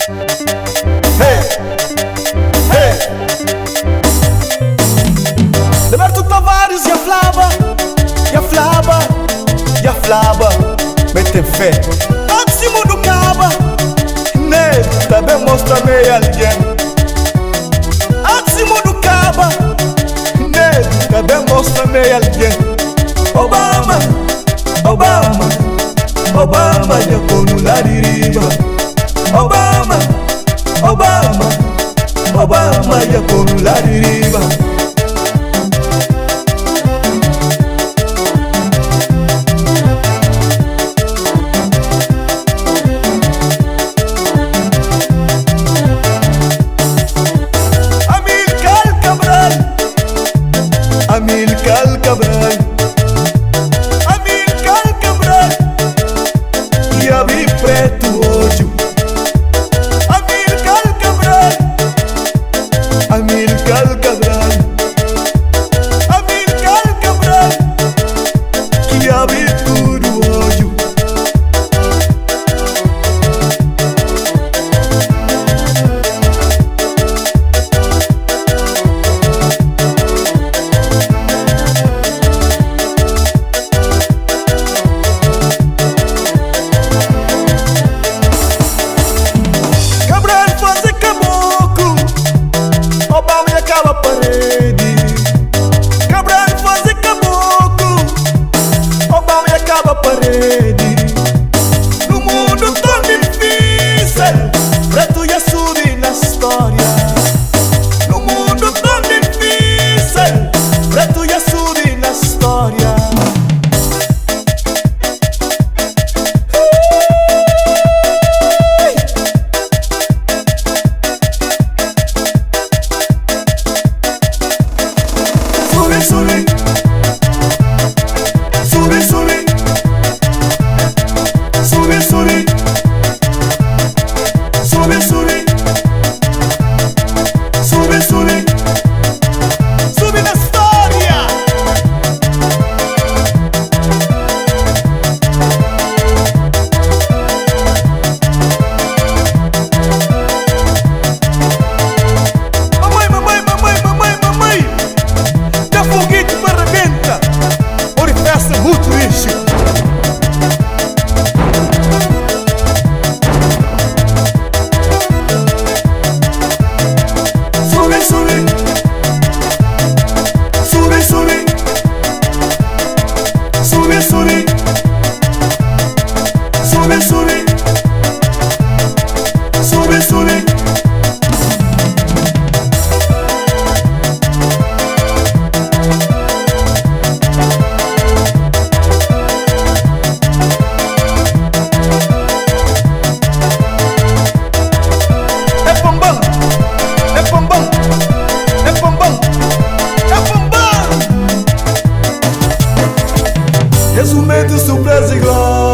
Hey, hey. Roberto Tavares e a Flaba, e a Flaba, e a Flaba, mete fé. Máximo do Caba, né? Também mostra-me alguém. Máximo do Caba, né? Também mostra-me alguém. Obama, Obama, Obama, já com laririba. Obama, Obama, Obama, já com laririba. Amilcar Cabral, Amilcar Cabral, e a vi preto hoje. Amilcar Cabral, Amilcar Cabral, Amilcar Cabral, que a vi tudo hoje. No mundo tão difícil, preto ia subir na história. No mundo tão difícil, preto ia subir na história. Sube, sube, sube, sube. Sube, sube, sube, sube, sube, sube, sube na história. Mamãe, mamãe, mamãe, mamãe, mamãe, da foguete para arrebenta, orifesta muito isso. Sube, sube, sube, sube, sube, sube, sube, sube. É bombão, é bombão, é bombão, é bombão. Resumindo, surpresa e glória.